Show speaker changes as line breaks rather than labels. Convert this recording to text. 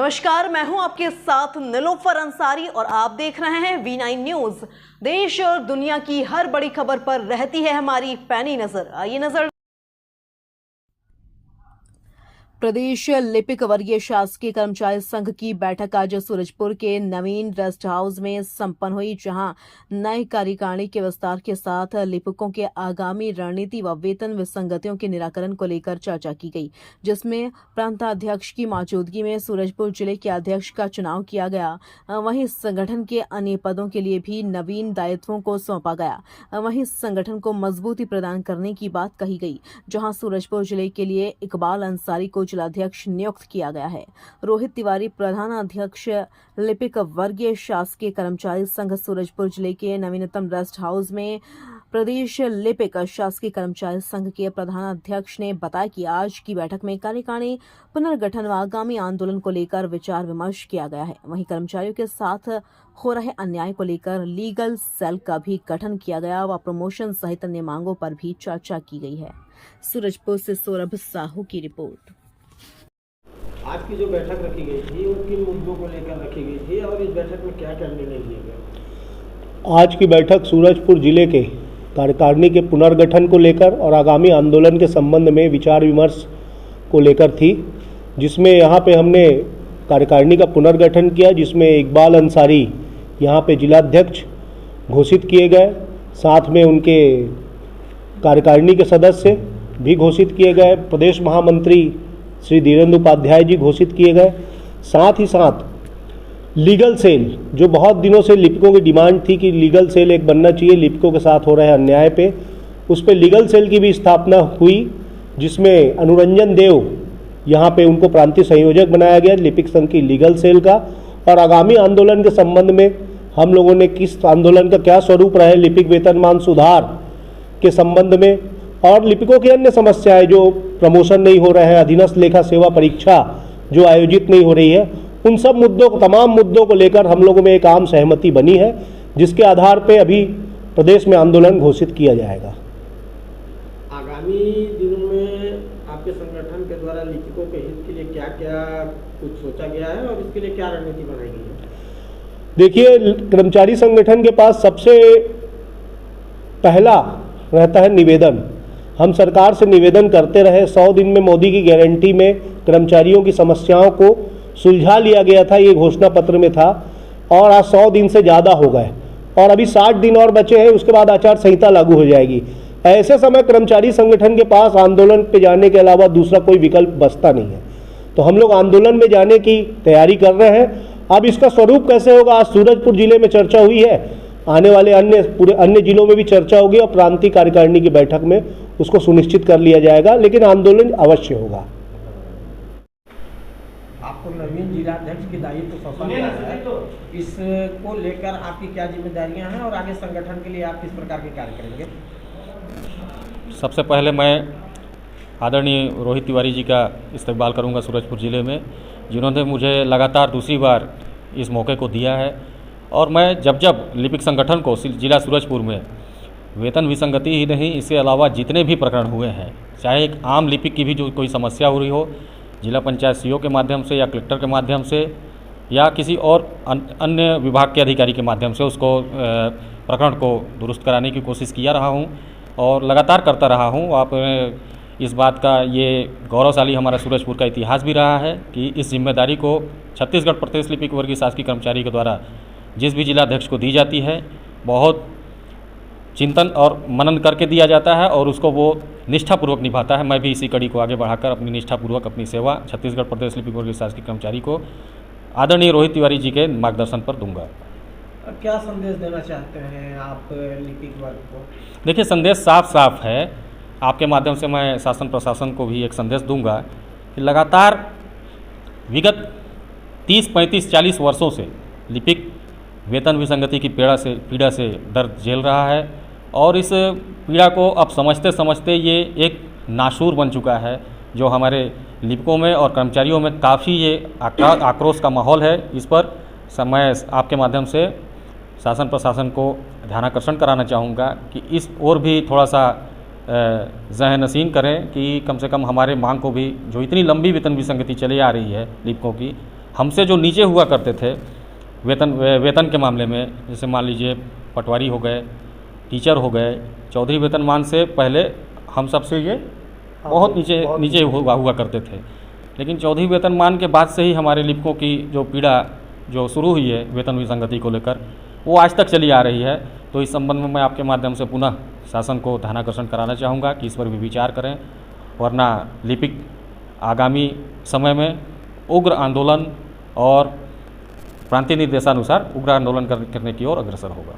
नमस्कार, मैं हूं आपके साथ निलोफर अंसारी और आप देख रहे हैं V9 न्यूज। देश और दुनिया की हर बड़ी खबर पर रहती है हमारी पैनी नजर। आइए नजर। प्रदेश लिपिक वर्गीय शासकीय कर्मचारी संघ की बैठक आज सूरजपुर के नवीन रेस्ट हाउस में संपन्न हुई, जहां नए कार्यकारिणी के विस्तार के साथ लिपिकों के आगामी रणनीति व वेतन विसंगतियों के निराकरण को लेकर चर्चा की गई, जिसमें प्रांताध्यक्ष की मौजूदगी में सूरजपुर जिले के अध्यक्ष का चुनाव किया गया। वहीं संगठन के अन्य पदों के लिए भी नवीन दायित्वों को सौंपा गया। वहीं संगठन को मजबूती प्रदान करने की बात कही गई, जहां सूरजपुर जिले के लिए इकबाल अंसारी को जिलाध्यक्ष नियुक्त किया गया है। रोहित तिवारी प्रधानाध्यक्ष लिपिक वर्गीय शासकीय कर्मचारी संघ सूरजपुर जिले के नवीनतम रेस्ट हाउस में प्रदेश लिपिक शासकीय कर्मचारी संघ के प्रधानाध्यक्ष ने बताया कि आज की बैठक में कार्यकारिणी पुनर्गठन व आगामी आंदोलन को लेकर विचार विमर्श किया गया है। वहीं कर्मचारियों के साथ हो रहे अन्याय को लेकर लीगल सेल का भी गठन किया गया व प्रमोशन सहित अन्य मांगों पर भी चर्चा की गई है। सूरजपुर से सौरभ साहू की रिपोर्ट।
आज की जो बैठक रखी गई थी वो किन मुद्दों को लेकर रखी गई थी और इस बैठक में क्या क्या निर्णय लिए गए?
आज की बैठक सूरजपुर जिले के कार्यकारिणी के पुनर्गठन को लेकर और आगामी आंदोलन के संबंध में विचार विमर्श को लेकर थी, जिसमें यहाँ पे हमने कार्यकारिणी का पुनर्गठन किया, जिसमें इकबाल अंसारी यहाँ पे जिलाध्यक्ष घोषित किए गए। साथ में उनके कार्यकारिणी के सदस्य भी घोषित किए गए। प्रदेश महामंत्री श्री धीरेन्द्र उपाध्याय जी घोषित किए गए। साथ ही साथ लीगल सेल, जो बहुत दिनों से लिपिकों की डिमांड थी कि लीगल सेल एक बनना चाहिए लिपिकों के साथ हो रहे अन्याय पे, उस पे लीगल सेल की भी स्थापना हुई, जिसमें अनुरंजन देव यहाँ पे उनको प्रांतीय संयोजक बनाया गया लिपिक संघ की लीगल सेल का। और आगामी आंदोलन के संबंध में हम लोगों ने किस आंदोलन का क्या स्वरूप रहे, लिपिक वेतनमान सुधार के संबंध में और लिपिकों की अन्य समस्याएं जो प्रमोशन नहीं हो रहे हैं, अधीनस्थ लेखा सेवा परीक्षा जो आयोजित नहीं हो रही है, उन सब मुद्दों को, तमाम मुद्दों को लेकर हम लोगों में एक आम सहमति बनी है, जिसके आधार पे अभी प्रदेश में आंदोलन घोषित किया जाएगा।
आगामी दिनों में आपके संगठन के द्वारा लिपिकों के हित के लिए क्या क्या कुछ सोचा गया है और इसके लिए क्या रणनीति बनाई गई है?
देखिए, कर्मचारी संगठन के पास सबसे पहला रहता है निवेदन। हम सरकार से निवेदन करते रहे। 100 दिन में मोदी की गारंटी में कर्मचारियों की समस्याओं को सुलझा लिया गया था, ये घोषणा पत्र में था, और आज 100 दिन से ज़्यादा हो गए और अभी 60 दिन और बचे हैं, उसके बाद आचार संहिता लागू हो जाएगी। ऐसे समय कर्मचारी संगठन के पास आंदोलन पे जाने के अलावा दूसरा कोई विकल्प बचता नहीं है, तो हम लोग आंदोलन में जाने की तैयारी कर रहे हैं। अब इसका स्वरूप कैसे होगा, आज सूरजपुर जिले में चर्चा हुई है, आने वाले पूरे अन्य जिलों में भी चर्चा होगी और प्रांतीय कार्यकारिणी की बैठक में उसको सुनिश्चित कर लिया जाएगा, लेकिन आंदोलन अवश्य होगा।
आपको नवीन जिलाध्यक्ष की दायित्व सौंपा गया है, तो इसको लेकर आपकी क्या जिम्मेदारियां हैं और आगे संगठन के लिए आप किस प्रकार के कार्य करेंगे?
सबसे पहले मैं आदरणीय रोहित तिवारी जी का इस्तकबाल करूंगा सूरजपुर ज़िले में, जिन्होंने मुझे लगातार दूसरी बार इस मौके को दिया है। और मैं जब लिपिक संगठन को जिला सूरजपुर में वेतन विसंगति ही नहीं, इसके अलावा जितने भी प्रकरण हुए हैं, चाहे एक आम लिपिक की भी जो कोई समस्या हो रही हो, जिला पंचायत सीओ के माध्यम से या कलेक्टर के माध्यम से या किसी और अन्य विभाग के अधिकारी के माध्यम से उसको प्रकरण को दुरुस्त कराने की कोशिश किया रहा हूं और लगातार करता रहा हूं। आप इस बात का ये गौरवशाली हमारा सूरजपुर का इतिहास भी रहा है कि इस जिम्मेदारी को छत्तीसगढ़ प्रदेश लिपिक वर्गीय शासकीय कर्मचारी के द्वारा जिस भी जिलाध्यक्ष को दी जाती है, बहुत चिंतन और मनन करके दिया जाता है और उसको वो निष्ठापूर्वक निभाता है। मैं भी इसी कड़ी को आगे बढ़ाकर अपनी निष्ठापूर्वक अपनी सेवा छत्तीसगढ़ प्रदेश लिपिक वर्गीय शासकीय कर्मचारी को आदरणीय रोहित तिवारी जी के मार्गदर्शन पर दूंगा।
क्या संदेश देना चाहते हैं आप लिपिक वर्ग को?
देखिए, संदेश साफ साफ है। आपके माध्यम से मैं शासन प्रशासन को भी एक संदेश दूंगा कि लगातार विगत 30, 35, 40 वर्षों से लिपिक वेतन विसंगति की पीड़ा से दर्द झेल रहा है और इस पीड़ा को अब समझते समझते ये एक नासूर बन चुका है, जो हमारे लिपिकों में और कर्मचारियों में काफ़ी ये आक्रोश का माहौल है। इस पर मैं आपके माध्यम से शासन प्रशासन को ध्यानाकर्षण कराना चाहूँगा कि इस ओर भी थोड़ा सा ज़हन-नशीन करें कि कम से कम हमारे मांग को भी, जो इतनी लंबी वेतन विसंगति चली आ रही है लिपिकों की, हमसे जो नीचे हुआ करते थे वेतन के मामले में, जैसे मान लीजिए पटवारी हो गए, टीचर हो गए, चौधरी वेतनमान से पहले हम सबसे ये बहुत नीचे हुआ करते थे। लेकिन चौधरी वेतनमान के बाद से ही हमारे लिपिकों की जो पीड़ा जो शुरू हुई है वेतन विसंगति को लेकर, वो आज तक चली आ रही है। तो इस संबंध में मैं आपके माध्यम से पुनः शासन को ध्यानाकर्षण कराना चाहूँगा कि इस पर भी विचार करें, वरना लिपिक आगामी समय में उग्र आंदोलन और प्रांतीय निर्देशानुसार उग्र आंदोलन करने की ओर अग्रसर होगा।